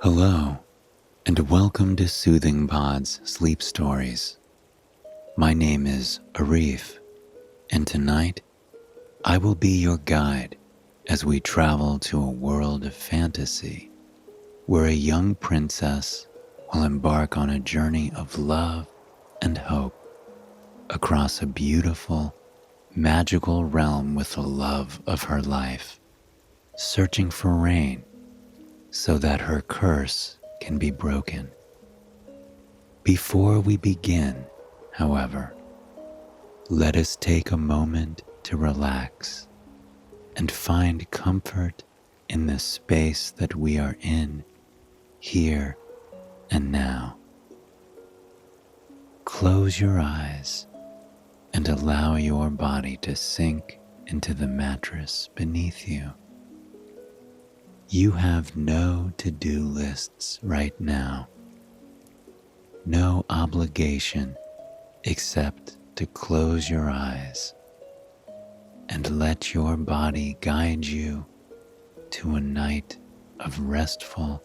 Hello, and welcome to Soothing Pod's Sleep Stories. My name is Arif, and tonight I will be your guide as we travel to a world of fantasy where a young princess will embark on a journey of love and hope across a beautiful, magical realm with the love of her life, searching for rain so that her curse can be broken. Before we begin, however, let us take a moment to relax and find comfort in the space that we are in, here and now. Close your eyes and allow your body to sink into the mattress beneath you. You have no to-do lists right now, no obligation except to close your eyes and let your body guide you to a night of restful,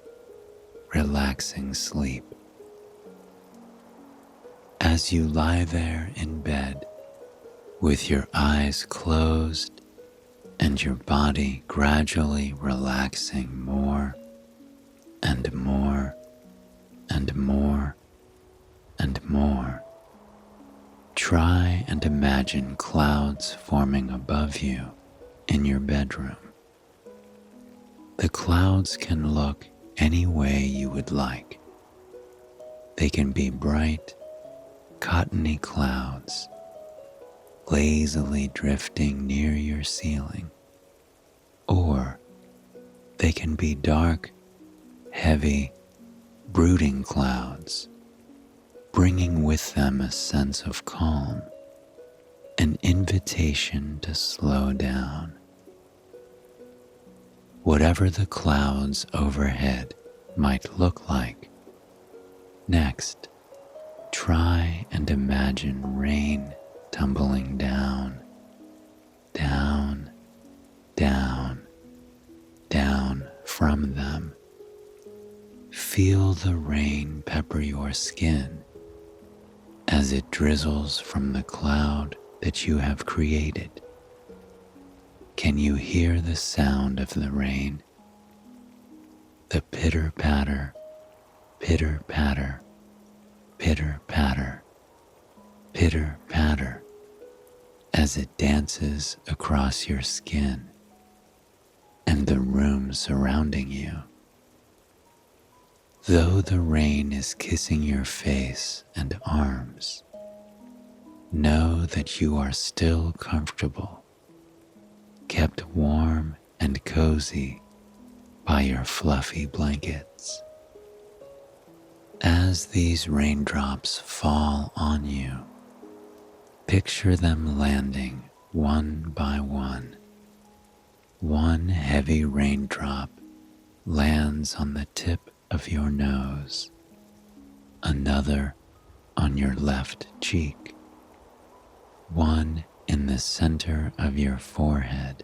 relaxing sleep. As you lie there in bed with your eyes closed and your body gradually relaxing more and more and more and more, try and imagine clouds forming above you in your bedroom. The clouds can look any way you would like. They can be bright, cottony clouds, lazily drifting near your ceiling, or they can be dark, heavy, brooding clouds, bringing with them a sense of calm, an invitation to slow down. Whatever the clouds overhead might look like, next, try and imagine rain tumbling down, down, down, down from them. Feel the rain pepper your skin as it drizzles from the cloud that you have created. Can you hear the sound of the rain? The pitter-patter, pitter-patter, pitter-patter, pitter-patter as it dances across your skin and the room surrounding you. Though the rain is kissing your face and arms, know that you are still comfortable, kept warm and cozy by your fluffy blankets. As these raindrops fall on you, picture them landing one by one. One heavy raindrop lands on the tip of your nose, another on your left cheek, one in the center of your forehead,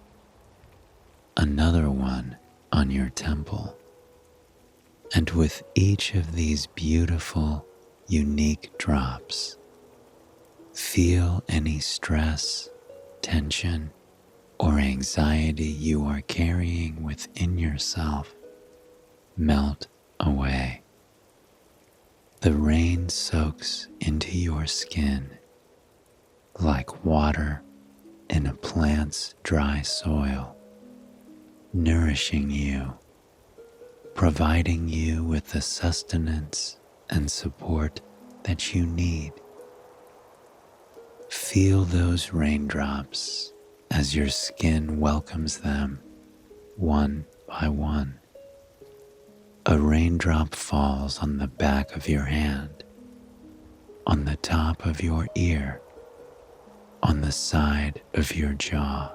another one on your temple. And with each of these beautiful, unique drops, feel any stress, tension, or anxiety you are carrying within yourself melt away. The rain soaks into your skin like water in a plant's dry soil, nourishing you, providing you with the sustenance and support that you need. Feel those raindrops as your skin welcomes them one by one. A raindrop falls on the back of your hand, on the top of your ear, on the side of your jaw.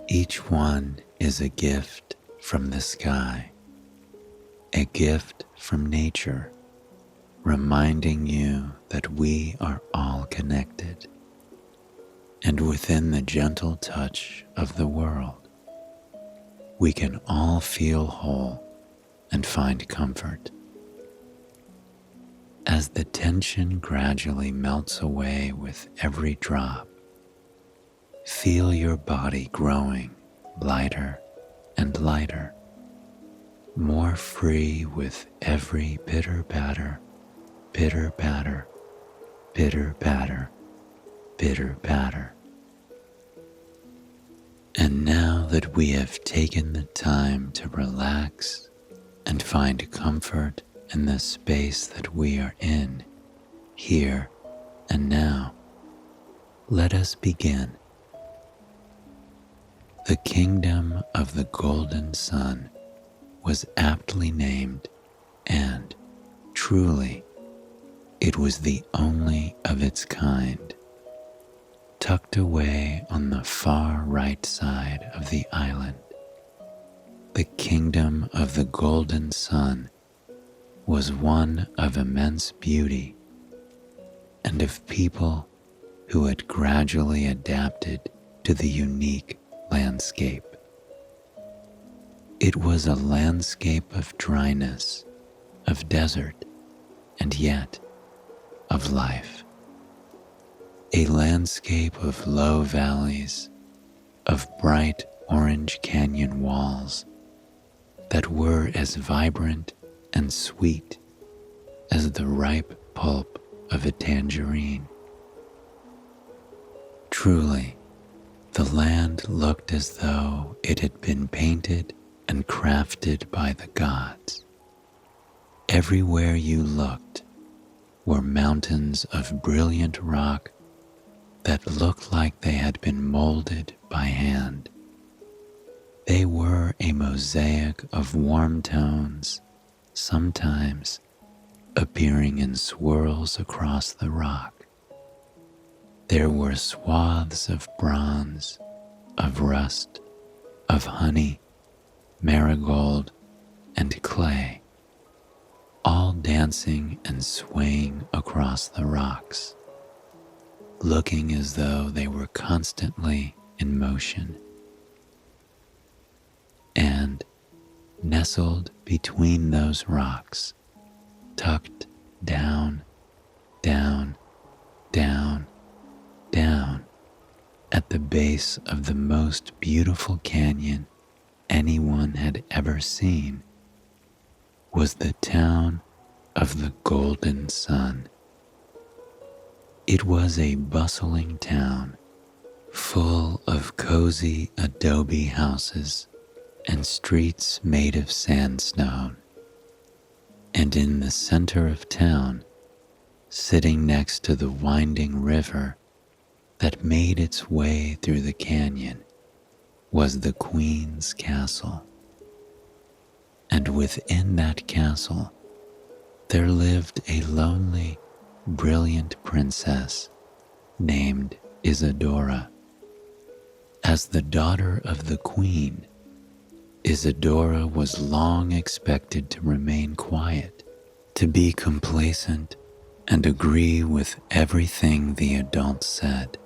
Each one is a gift from the sky, a gift from nature, reminding you that we are all connected and within the gentle touch of the world. We can all feel whole and find comfort. As the tension gradually melts away with every drop, feel your body growing lighter and lighter, more free with every pitter-patter, pitter-patter, pitter-patter, pitter-patter. And now that we have taken the time to relax and find comfort in the space that we are in, here and now, let us begin. The kingdom of the golden sun was aptly named, and truly, it was the only of its kind. Tucked away on the far right side of the island, the kingdom of the golden sun was one of immense beauty and of people who had gradually adapted to the unique landscape. It was a landscape of dryness, of desert, and yet of life. A landscape of low valleys, of bright orange canyon walls that were as vibrant and sweet as the ripe pulp of a tangerine. Truly, the land looked as though it had been painted and crafted by the gods. Everywhere you looked were mountains of brilliant rock that looked like they had been molded by hand. They were a mosaic of warm tones, sometimes appearing in swirls across the rock. There were swaths of bronze, of rust, of honey, marigold, and clay, all dancing and swaying across the rocks, looking as though they were constantly in motion. And nestled between those rocks, tucked down, down, down, down, at the base of the most beautiful canyon anyone had ever seen, was the town of the Golden Sun. It was a bustling town, full of cozy adobe houses and streets made of sandstone. And in the center of town, sitting next to the winding river that made its way through the canyon, was the Queen's castle. And within that castle, there lived a lonely, brilliant princess named Isadora. As the daughter of the Queen, Isadora was long expected to remain quiet, to be complacent and agree with everything the adults said.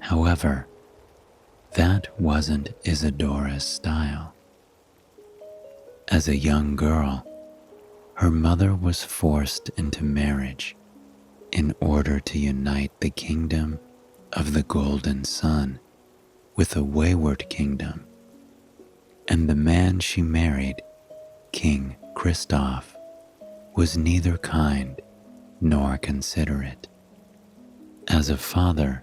However, that wasn't Isadora's style. As a young girl, her mother was forced into marriage in order to unite the kingdom of the Golden Sun with a wayward kingdom, and the man she married, King Kristoff, was neither kind nor considerate. As a father,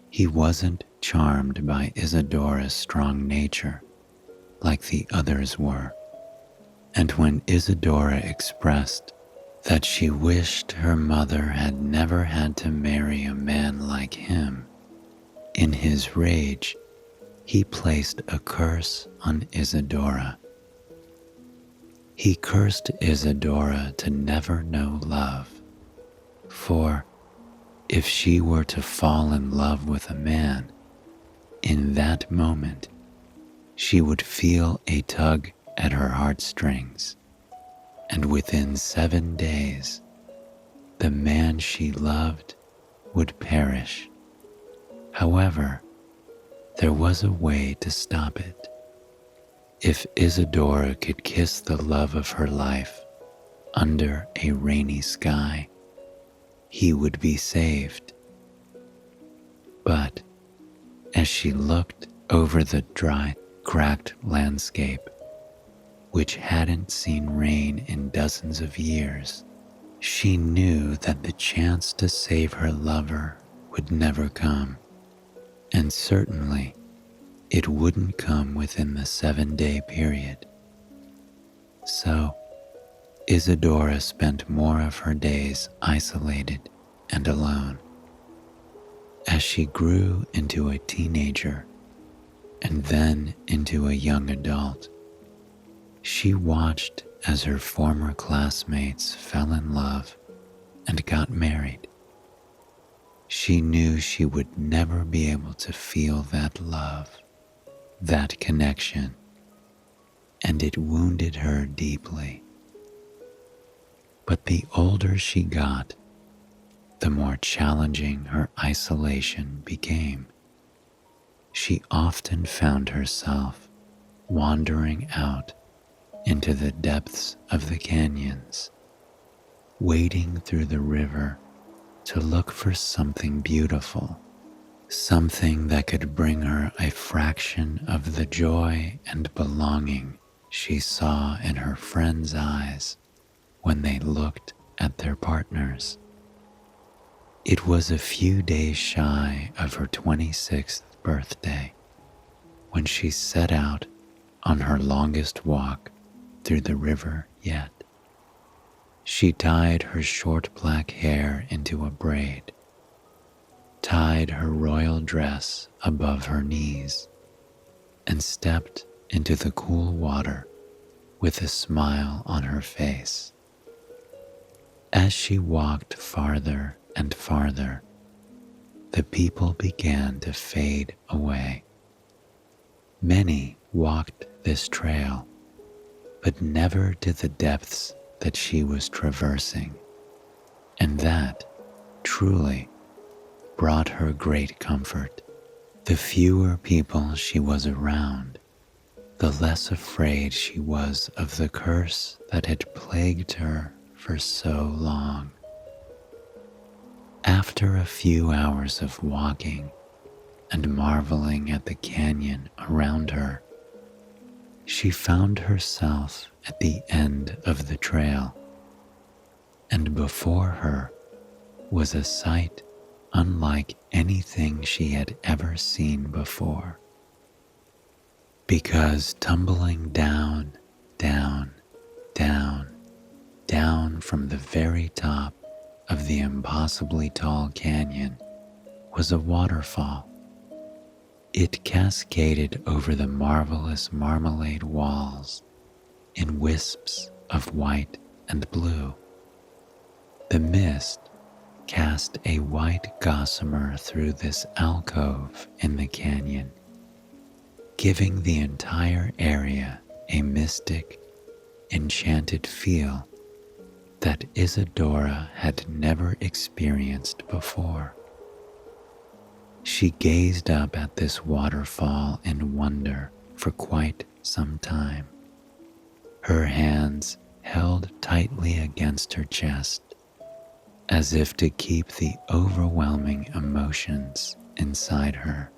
he wasn't charmed by Isadora's strong nature like the others were, and when Isadora expressed that she wished her mother had never had to marry a man like him, in his rage, he placed a curse on Isadora. He cursed Isadora to never know love, for if she were to fall in love with a man, in that moment, she would feel a tug at her heartstrings, and within 7 days, the man she loved would perish. However, there was a way to stop it. If Isadora could kiss the love of her life under a rainy sky, he would be saved. But as she looked over the dry, cracked landscape, which hadn't seen rain in dozens of years, she knew that the chance to save her lover would never come, and certainly it wouldn't come within the 7-day period. So Isadora spent more of her days isolated and alone. As she grew into a teenager and then into a young adult, she watched as her former classmates fell in love and got married. She knew she would never be able to feel that love, that connection, and it wounded her deeply. But the older she got, the more challenging her isolation became. She often found herself wandering out into the depths of the canyons, wading through the river to look for something beautiful, something that could bring her a fraction of the joy and belonging she saw in her friends' eyes when they looked at their partners. It was a few days shy of her 26th birthday when she set out on her longest walk through the river yet. She tied her short black hair into a braid, tied her royal dress above her knees, and stepped into the cool water with a smile on her face. As she walked farther and farther, the people began to fade away. Many walked this trail, but never to the depths that she was traversing, and that truly brought her great comfort. The fewer people she was around, the less afraid she was of the curse that had plagued her for so long. After a few hours of walking and marveling at the canyon around her, she found herself at the end of the trail, and before her was a sight unlike anything she had ever seen before. Because tumbling down, down, down, down from the very top of the impossibly tall canyon was a waterfall. It cascaded over the marvelous marmalade walls in wisps of white and blue. The mist cast a white gossamer through this alcove in the canyon, giving the entire area a mystic, enchanted feel that Isadora had never experienced before. She gazed up at this waterfall in wonder for quite some time, her hands held tightly against her chest, as if to keep the overwhelming emotions inside her.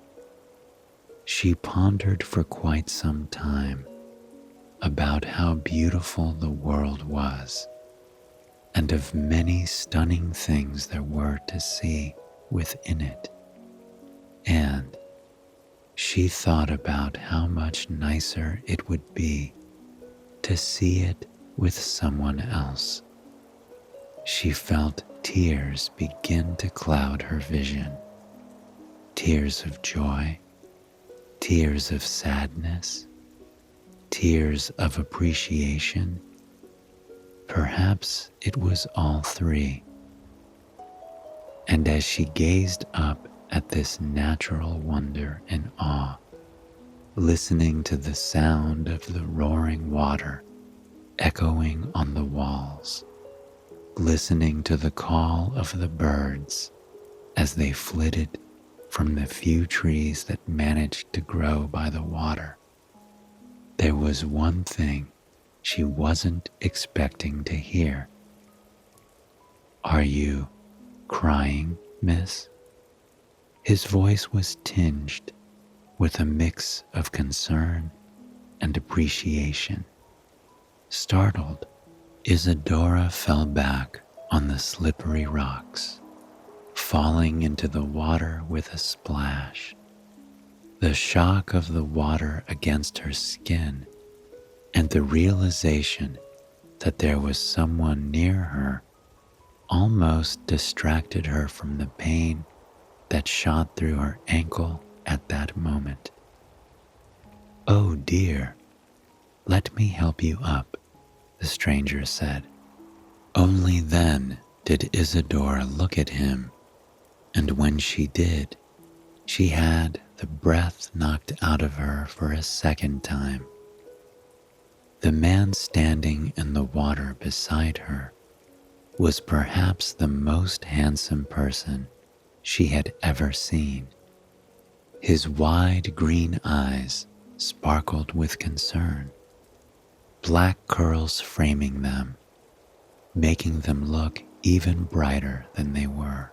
She pondered for quite some time about how beautiful the world was, and of many stunning things there were to see within it. And she thought about how much nicer it would be to see it with someone else. She felt tears begin to cloud her vision, tears of joy, tears of sadness, tears of appreciation. Perhaps it was all three. And as she gazed up at this natural wonder and awe, listening to the sound of the roaring water echoing on the walls, listening to the call of the birds as they flitted from the few trees that managed to grow by the water, there was one thing she wasn't expecting to hear. "Are you crying, miss?" His voice was tinged with a mix of concern and appreciation. Startled, Isadora fell back on the slippery rocks, falling into the water with a splash. The shock of the water against her skin and the realization that there was someone near her almost distracted her from the pain that shot through her ankle at that moment. "Oh dear, let me help you up," the stranger said. Only then did Isadora look at him, and when she did, she had the breath knocked out of her for a second time. The man standing in the water beside her was perhaps the most handsome person she had ever seen. His wide green eyes sparkled with concern, black curls framing them, making them look even brighter than they were.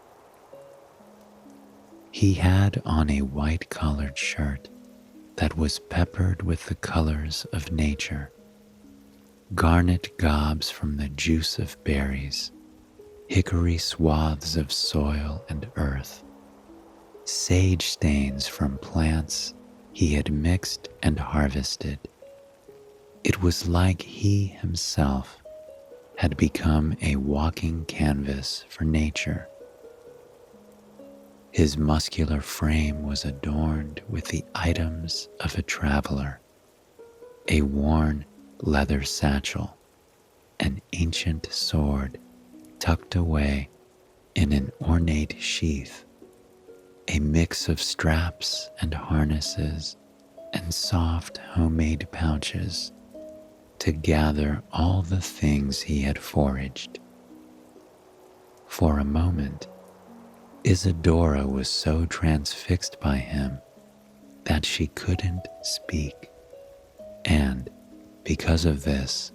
He had on a white-collared shirt that was peppered with the colors of nature: garnet gobs from the juice of berries, hickory swaths of soil and earth, sage stains from plants he had mixed and harvested. It was like he himself had become a walking canvas for nature. His muscular frame was adorned with the items of a traveler: a worn leather satchel, an ancient sword tucked away in an ornate sheath, a mix of straps and harnesses and soft homemade pouches to gather all the things he had foraged. For a moment, Isadora was so transfixed by him that she couldn't speak, and because of this,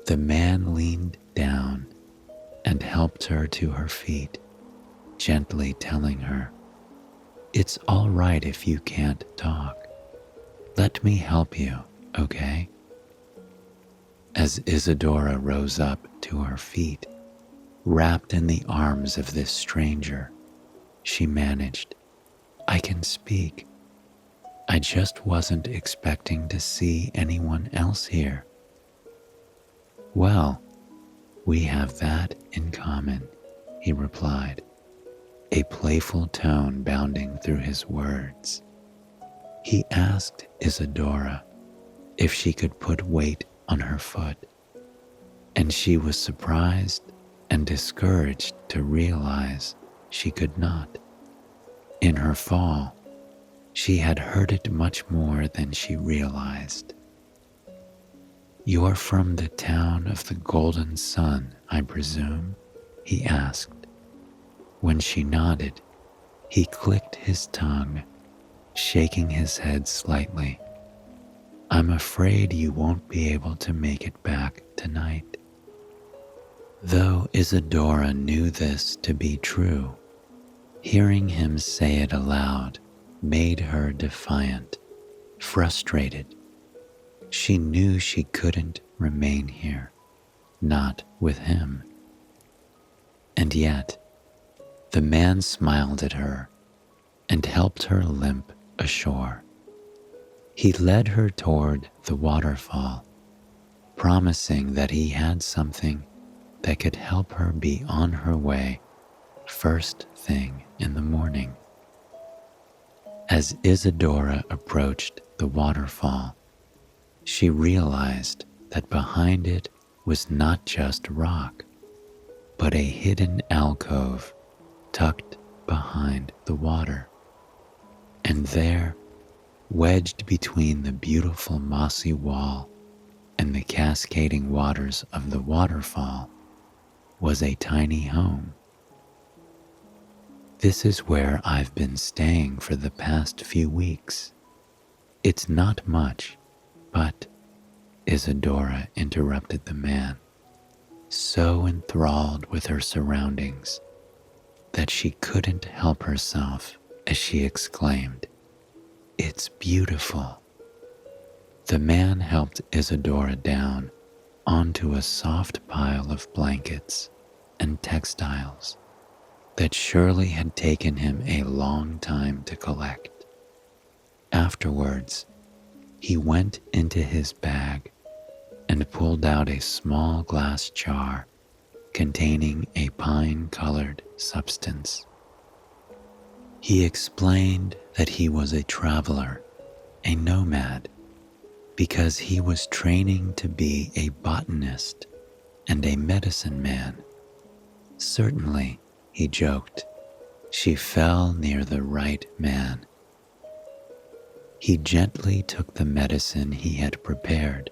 the man leaned down and helped her to her feet, gently telling her, "It's all right if you can't talk. Let me help you, okay?" As Isadora rose up to her feet, wrapped in the arms of this stranger, she managed, "I can speak. I just wasn't expecting to see anyone else here." "Well, we have that in common," he replied, a playful tone bounding through his words. He asked Isadora if she could put weight on her foot, and she was surprised and discouraged to realize she could not. In her fall, she had hurt it much more than she realized. "You're from the town of the Golden Sun, I presume?" he asked. When she nodded, he clicked his tongue, shaking his head slightly. "I'm afraid you won't be able to make it back tonight." Though Isadora knew this to be true, hearing him say it aloud made her defiant, frustrated. She knew she couldn't remain here, not with him. And yet, the man smiled at her and helped her limp ashore. He led her toward the waterfall, promising that he had something that could help her be on her way first thing in the morning. As Isadora approached the waterfall, she realized that behind it was not just rock, but a hidden alcove tucked behind the water. And there, wedged between the beautiful mossy wall and the cascading waters of the waterfall, was a tiny home. "This is where I've been staying for the past few weeks. It's not much, But Isadora interrupted the man, so enthralled with her surroundings that she couldn't help herself as she exclaimed, "It's beautiful." The man helped Isadora down onto a soft pile of blankets and textiles that surely had taken him a long time to collect. Afterwards, he went into his bag and pulled out a small glass jar containing a pine-colored substance. He explained that he was a traveler, a nomad, because he was training to be a botanist and a medicine man. Certainly, he joked, she fell near the right man. He gently took the medicine he had prepared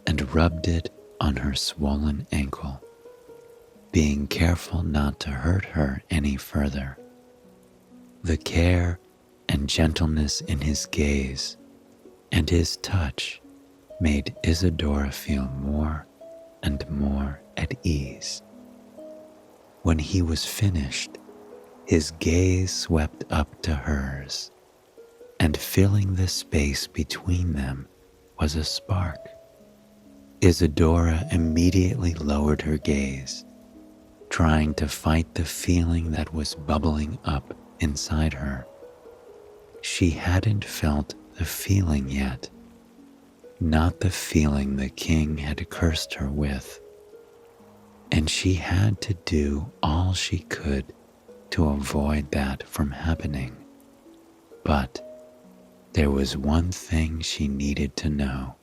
and rubbed it on her swollen ankle, being careful not to hurt her any further. The care and gentleness in his gaze and his touch made Isadora feel more and more at ease. When he was finished, his gaze swept up to hers, and filling the space between them was a spark. Isadora immediately lowered her gaze, trying to fight the feeling that was bubbling up inside her. She hadn't felt the feeling yet, not the feeling the king had cursed her with, and she had to do all she could to avoid that from happening. But there was one thing she needed to know.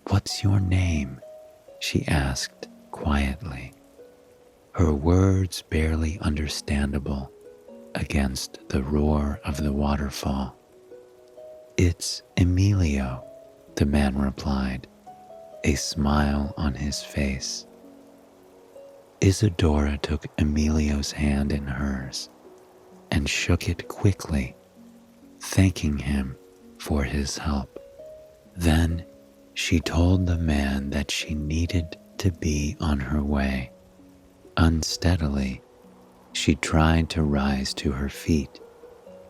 "What's your name?" she asked quietly, her words barely understandable against the roar of the waterfall. "It's Emilio," the man replied, a smile on his face. Isadora took Emilio's hand in hers and shook it quickly, thanking him for his help. Then she told the man that she needed to be on her way. Unsteadily, she tried to rise to her feet,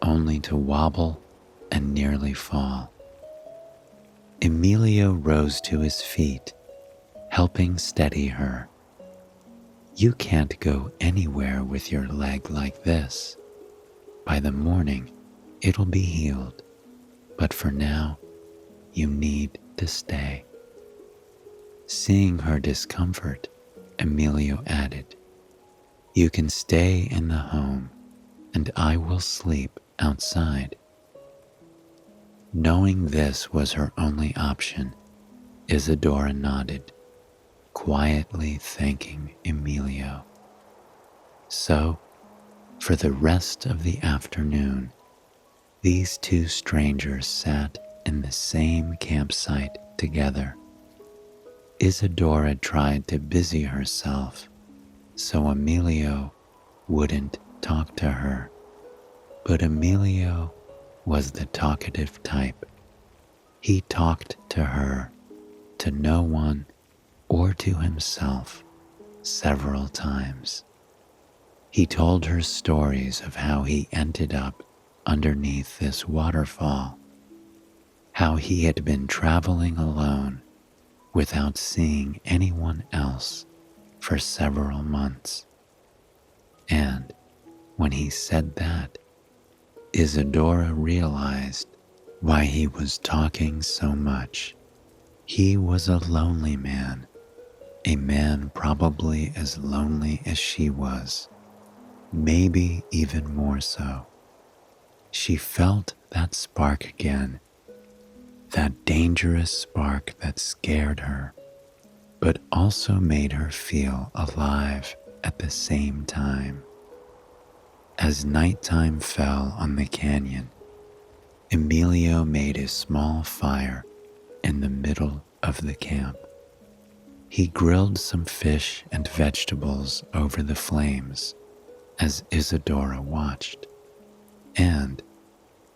only to wobble and nearly fall. Emilio rose to his feet, helping steady her. "You can't go anywhere with your leg like this. By the morning, it'll be healed, but for now, you need to stay." Seeing her discomfort, Emilio added, "You can stay in the home, and I will sleep outside." Knowing this was her only option, Isadora nodded, quietly thanking Emilio. So, for the rest of the afternoon, these two strangers sat in the same campsite together. Isadora tried to busy herself so Emilio wouldn't talk to her, but Emilio was the talkative type. He talked to her, to no one, or to himself several times. He told her stories of how he ended up underneath this waterfall, how he had been traveling alone without seeing anyone else for several months. And when he said that, Isadora realized why he was talking so much. He was a lonely man, a man probably as lonely as she was, maybe even more so. She felt that spark again, that dangerous spark that scared her, but also made her feel alive at the same time. As nighttime fell on the canyon, Emilio made a small fire in the middle of the camp. He grilled some fish and vegetables over the flames as Isadora watched, and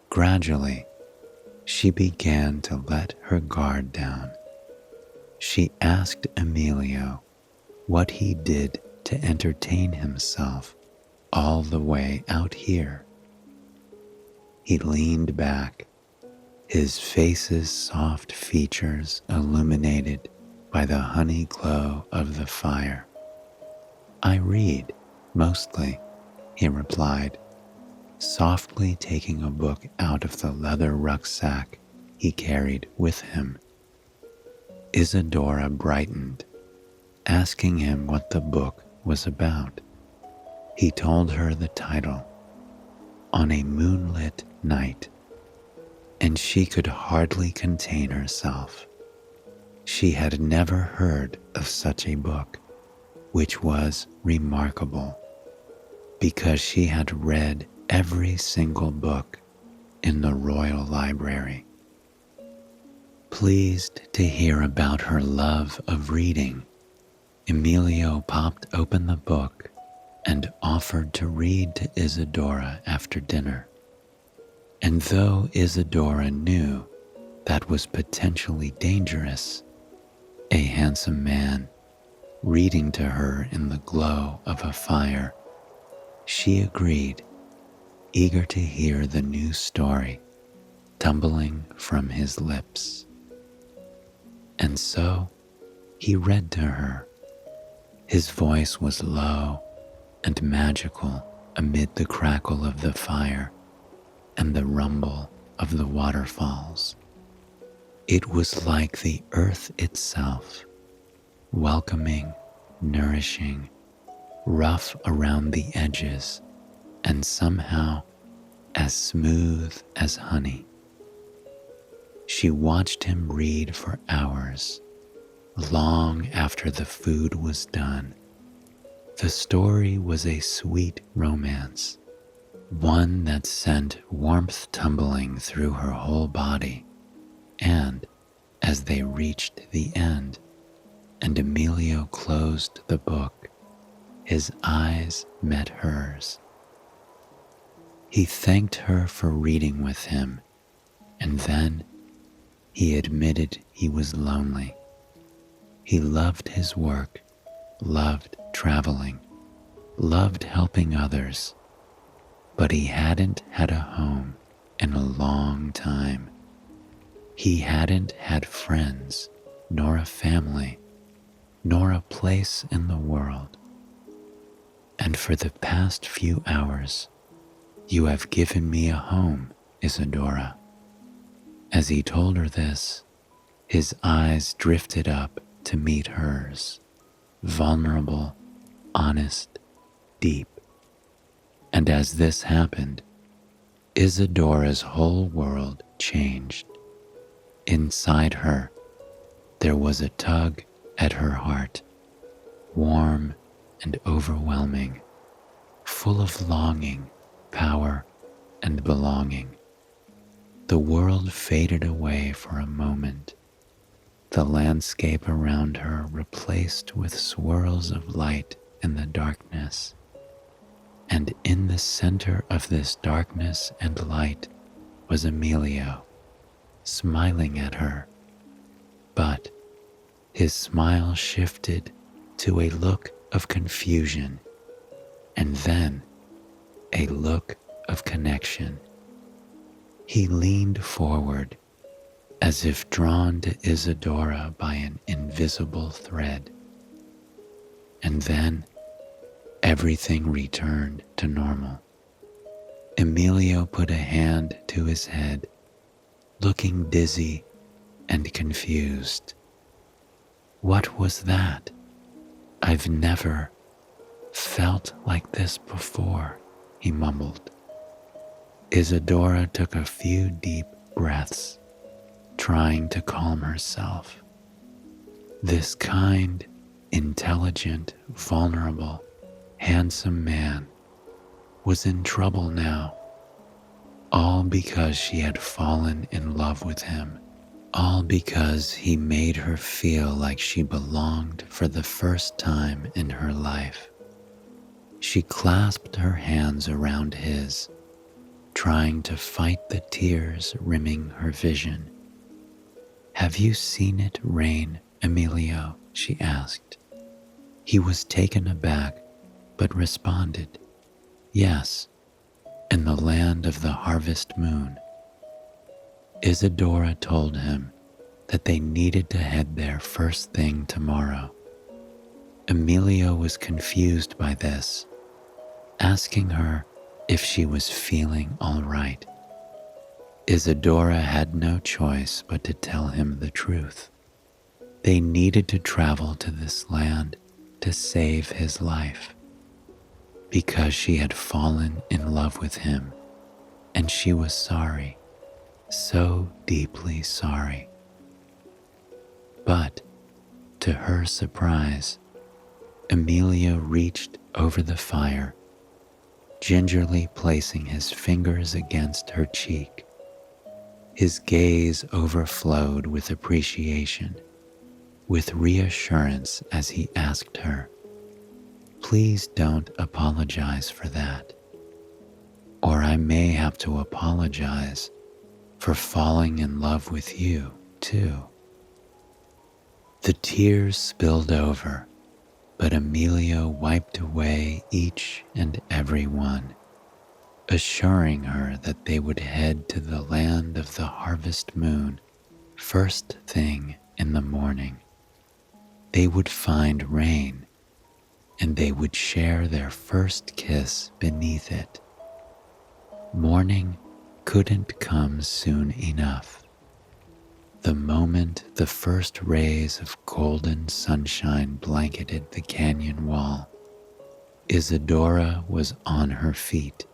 gradually She began to let her guard down. She asked Emilio what he did to entertain himself all the way out here. He leaned back, his face's soft features illuminated by the honey glow of the fire. "I read, mostly," he replied, softly taking a book out of the leather rucksack he carried with him. Isadora brightened, asking him what the book was about. He told her the title, On a Moonlit Night, and she could hardly contain herself. She had never heard of such a book, which was remarkable, because she had read every single book in the Royal Library. Pleased to hear about her love of reading, Emilio popped open the book and offered to read to Isadora after dinner. And though Isadora knew that was potentially dangerous, a handsome man reading to her in the glow of a fire, she agreed, eager to hear the new story tumbling from his lips. And so he read to her. His voice was low and magical amid the crackle of the fire and the rumble of the waterfalls. It was like the earth itself, welcoming, nourishing, rough around the edges, and somehow as smooth as honey. She watched him read for hours, long after the food was done. The story was a sweet romance, one that sent warmth tumbling through her whole body, and as they reached the end, and Emilio closed the book, his eyes met hers. He thanked her for reading with him, and then he admitted he was lonely. He loved his work, loved traveling, loved helping others, but he hadn't had a home in a long time. He hadn't had friends, nor a family, nor a place in the world. And for the past few hours, you have given me a home, Isadora. As he told her this, his eyes drifted up to meet hers, vulnerable, honest, deep. And as this happened, Isadora's whole world changed. Inside her, there was a tug at her heart, warm and overwhelming, full of longing, power, and belonging. The world faded away for a moment, the landscape around her replaced with swirls of light in the darkness. And in the center of this darkness and light was Emilio, smiling at her. But his smile shifted to a look of confusion, and then a look of connection. He leaned forward, as if drawn to Isadora by an invisible thread. And then everything returned to normal. Emilio put a hand to his head, looking dizzy and confused. "What was that? I've never felt like this before," he mumbled. Isadora took a few deep breaths, trying to calm herself. This kind, intelligent, vulnerable, handsome man was in trouble now, all because she had fallen in love with him, all because he made her feel like she belonged for the first time in her life. She clasped her hands around his, trying to fight the tears rimming her vision. "Have you seen it rain, Emilio?" she asked. He was taken aback, but responded, "Yes, in the land of the harvest moon." Isadora told him that they needed to head there first thing tomorrow. Emilio was confused by this, asking her if she was feeling all right. Isadora had no choice but to tell him the truth. They needed to travel to this land to save his life, because she had fallen in love with him, and she was sorry, so deeply sorry. But, to her surprise, Emilio reached over the fire, gingerly placing his fingers against her cheek. His gaze overflowed with appreciation, with reassurance as he asked her, "Please don't apologize for that, or I may have to apologize for falling in love with you, too." The tears spilled over, but Emilio wiped away each and every one, assuring her that they would head to the land of the harvest moon first thing in the morning. They would find rain, and they would share their first kiss beneath it. Morning couldn't come soon enough. The moment the first rays of golden sunshine blanketed the canyon wall, Isadora was on her feet.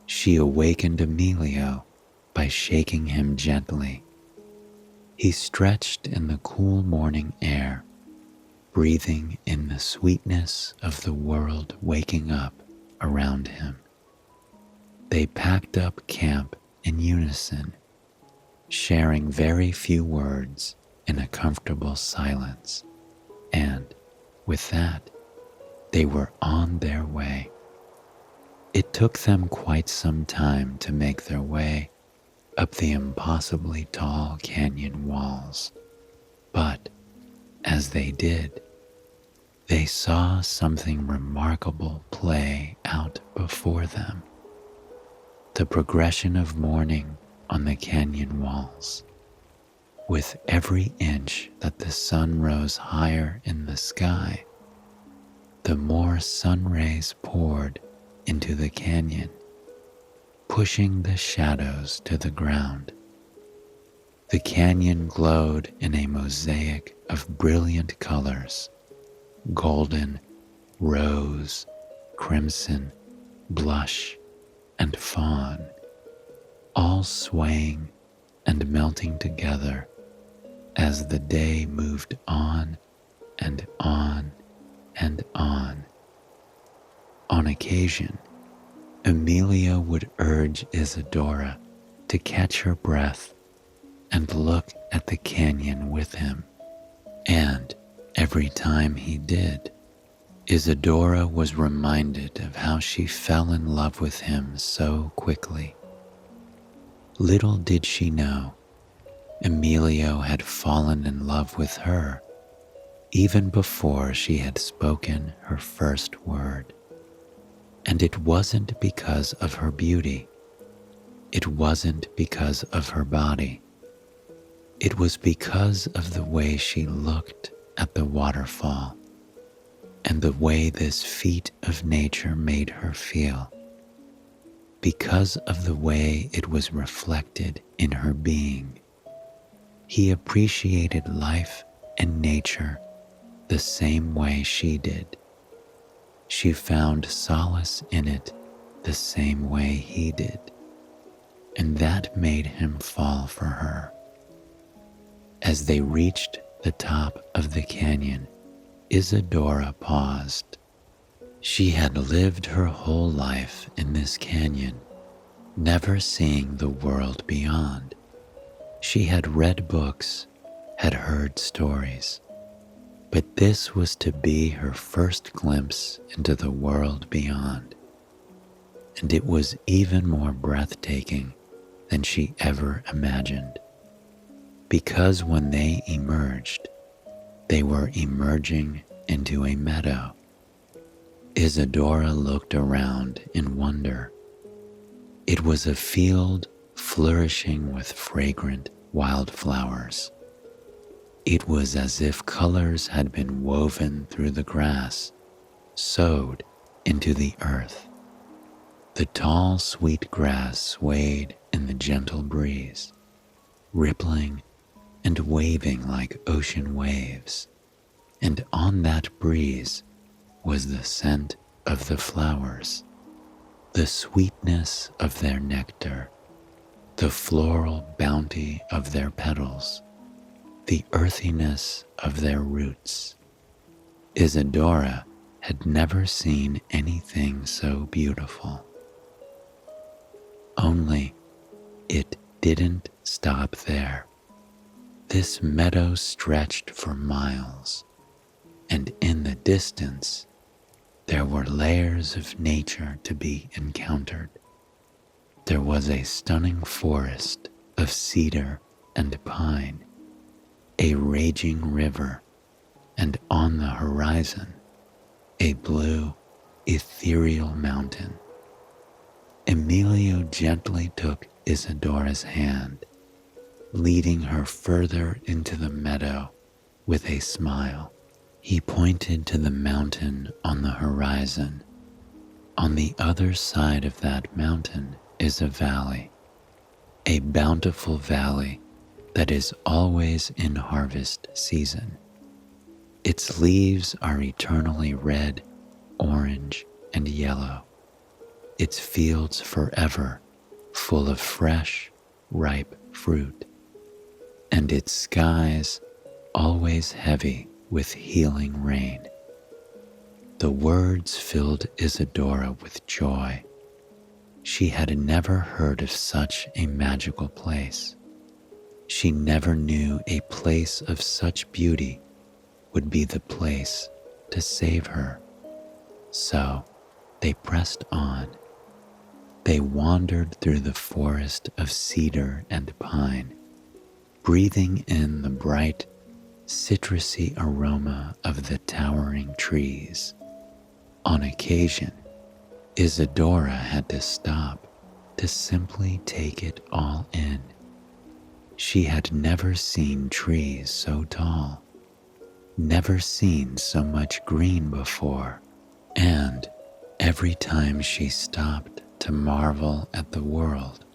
She awakened Emilio by shaking him gently. He stretched in the cool morning air, breathing in the sweetness of the world waking up around him. They packed up camp in unison, sharing very few words in a comfortable silence, and with that, they were on their way. It took them quite some time to make their way up the impossibly tall canyon walls, but as they did, they saw something remarkable play out before them. The progression of morning on the canyon walls. With every inch that the sun rose higher in the sky, the more sun rays poured into the canyon, pushing the shadows to the ground. The canyon glowed in a mosaic of brilliant colors: golden, rose, crimson, blush, and fawn, all swaying and melting together as the day moved on and on and on. On occasion, Emilio would urge Isadora to catch her breath and look at the canyon with him, and every time he did, Isadora was reminded of how she fell in love with him so quickly. Little did she know, Emilio had fallen in love with her even before she had spoken her first word. And it wasn't because of her beauty. It wasn't because of her body. It was because of the way she looked at the waterfall and the way this feat of nature made her feel. Because of the way it was reflected in her being. He appreciated life and nature the same way she did. She found solace in it the same way he did, and that made him fall for her. As they reached the top of the canyon, Isadora paused. She had lived her whole life in this canyon, never seeing the world beyond. She had read books, had heard stories, but this was to be her first glimpse into the world beyond. and it was even more breathtaking than she ever imagined. Because when they emerged, they were emerging into a meadow. Isadora looked around in wonder. It was a field flourishing with fragrant wildflowers. It was as if colors had been woven through the grass, sewed into the earth. The tall, sweet grass swayed in the gentle breeze, rippling and waving like ocean waves, and on that breeze was the scent of the flowers, the sweetness of their nectar, the floral bounty of their petals, the earthiness of their roots. Isadora had never seen anything so beautiful. Only it didn't stop there. This meadow stretched for miles, and in the distance there were layers of nature to be encountered. There was a stunning forest of cedar and pine, a raging river, and on the horizon, a blue, ethereal mountain. Emilio gently took Isadora's hand, leading her further into the meadow with a smile. He pointed to the mountain on the horizon. On the other side of that mountain is a valley, a bountiful valley that is always in harvest season. Its leaves are eternally red, orange, and yellow. Its fields forever full of fresh, ripe fruit, and its skies always heavy with healing rain. The words filled Isadora with joy. She had never heard of such a magical place. She never knew a place of such beauty would be the place to save her. So they pressed on. They wandered through the forest of cedar and pine, breathing in the bright, citrusy aroma of the towering trees. On occasion, Isadora had to stop to simply take it all in. She had never seen trees so tall, never seen so much green before, and every time she stopped to marvel at the world,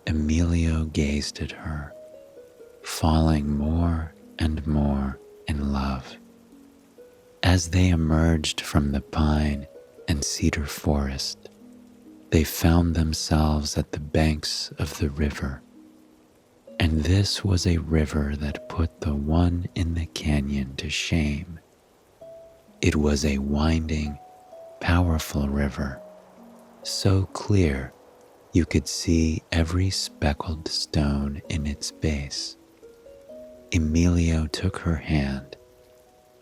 Emilio gazed at her, falling more and more in love. As they emerged from the pine and cedar forest, they found themselves at the banks of the river. And this was a river that put the one in the canyon to shame. It was a winding, powerful river, so clear you could see every speckled stone in its base. Emilio took her hand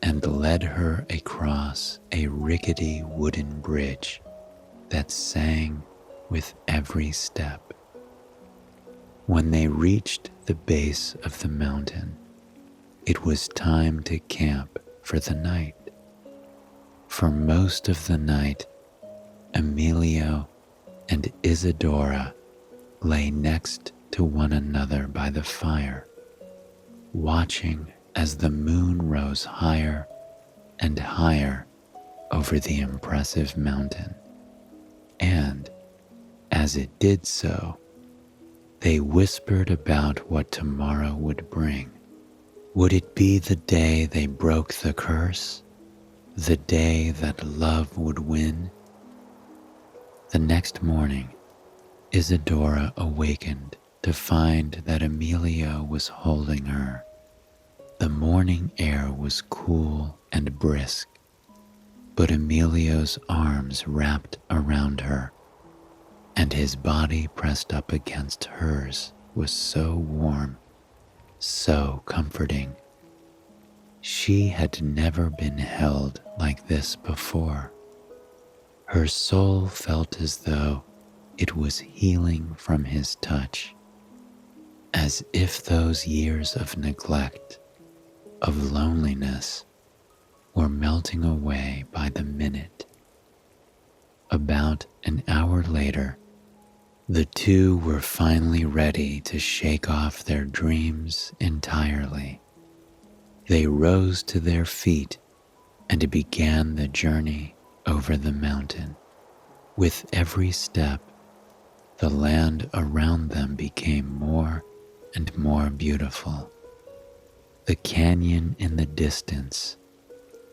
and led her across a rickety wooden bridge that sang with every step. When they reached the base of the mountain, it was time to camp for the night. For most of the night, Emilio and Isadora lay next to one another by the fire, watching as the moon rose higher and higher over the impressive mountain. And as it did so, they whispered about what tomorrow would bring. Would it be the day they broke the curse? The day that love would win? The next morning, Isadora awakened to find that Emilio was holding her. The morning air was cool and brisk, but Emilio's arms wrapped around her, and his body pressed up against hers was so warm, so comforting. She had never been held like this before. Her soul felt as though it was healing from his touch, as if those years of neglect, of loneliness, were melting away by the minute. About an hour later, the two were finally ready to shake off their dreams entirely. They rose to their feet and began the journey over the mountain. With every step, the land around them became more and more beautiful. The canyon in the distance,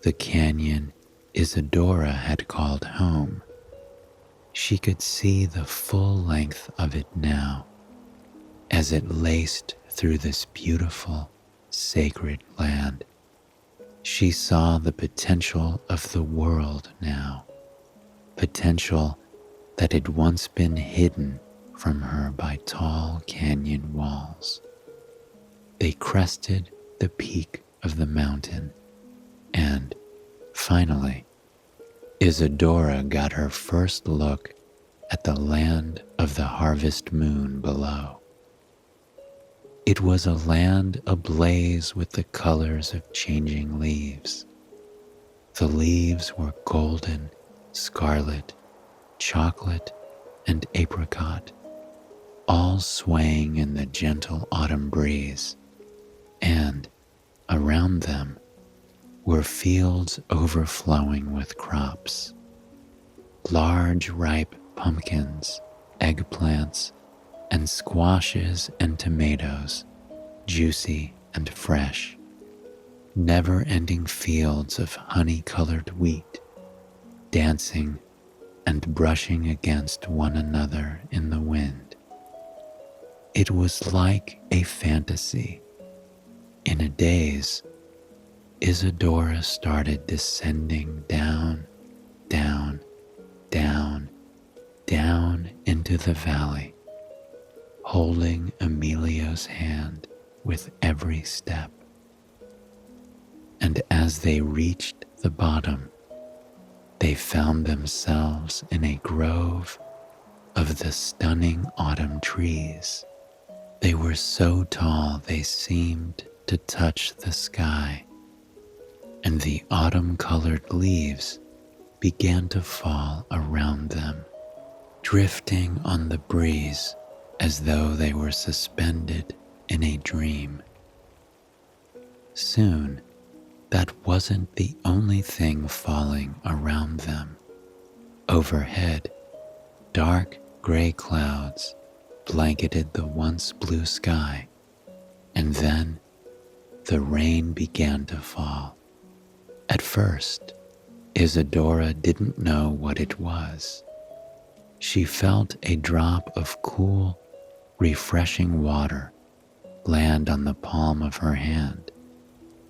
the canyon Isadora had called home. She could see the full length of it now, as it laced through this beautiful, sacred land. She saw the potential of the world now, potential that had once been hidden from her by tall canyon walls. They crested the peak of the mountain, and finally, Isadora got her first look at the land of the harvest moon below. It was a land ablaze with the colors of changing leaves. The leaves were golden, scarlet, chocolate, and apricot, all swaying in the gentle autumn breeze, and around them were fields overflowing with crops. Large ripe pumpkins, eggplants, and squashes and tomatoes, juicy and fresh. Never-ending fields of honey-colored wheat, dancing and brushing against one another in the wind. It was like a fantasy. In a daze, Isadora started descending down, down, down, down into the valley, holding Emilio's hand with every step. And as they reached the bottom, they found themselves in a grove of the stunning autumn trees. They were so tall they seemed to touch the sky, and the autumn-colored leaves began to fall around them, drifting on the breeze as though they were suspended in a dream. Soon, that wasn't the only thing falling around them. Overhead, dark gray clouds blanketed the once blue sky, and then the rain began to fall. At first, Isadora didn't know what it was. She felt a drop of cool, refreshing water land on the palm of her hand,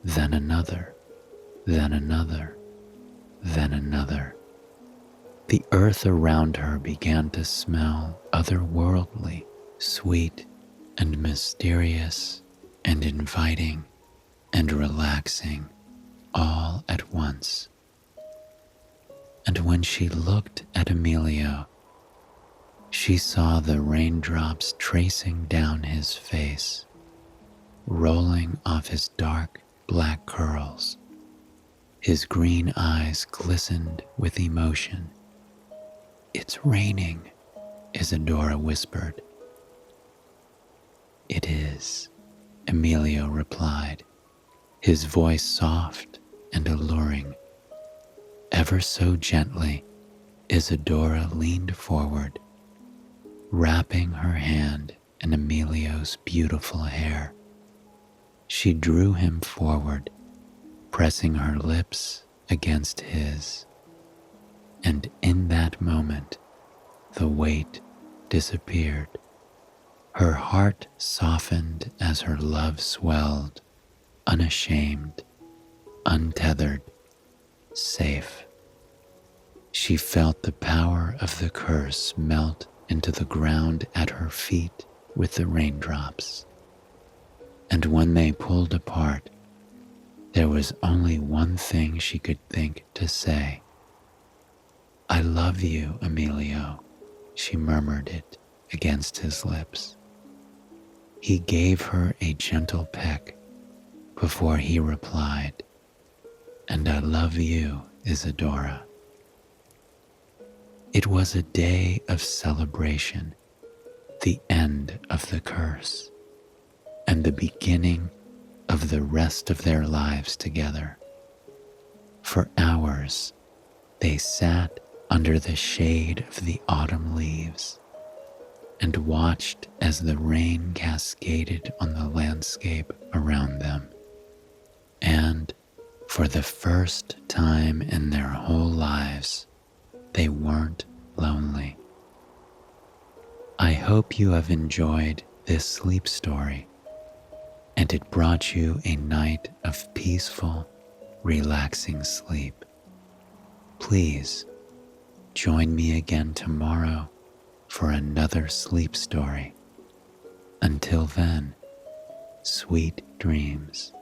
then another, then another, then another. The earth around her began to smell otherworldly, sweet and mysterious and inviting and relaxing all at once. And when she looked at Emilio, she saw the raindrops tracing down his face, rolling off his dark black curls. His green eyes glistened with emotion. "It's raining," Isadora whispered. "It is," Emilio replied, his voice soft and alluring. Ever so gently, Isadora leaned forward, wrapping her hand in Emilio's beautiful hair. She drew him forward, pressing her lips against his. And in that moment, the weight disappeared. Her heart softened as her love swelled, unashamed, untethered, safe. She felt the power of the curse melt into the ground at her feet with the raindrops. And when they pulled apart, there was only one thing she could think to say. "I love you, Emilio," she murmured it against his lips. He gave her a gentle peck before he replied, "And I love you, Isadora." It was a day of celebration, the end of the curse, and the beginning of the rest of their lives together. For hours, they sat under the shade of the autumn leaves and watched as the rain cascaded on the landscape around them. And for the first time in their whole lives, they weren't lonely. I hope you have enjoyed this sleep story and it brought you a night of peaceful, relaxing sleep. Please join me again tomorrow for another sleep story. Until then, sweet dreams.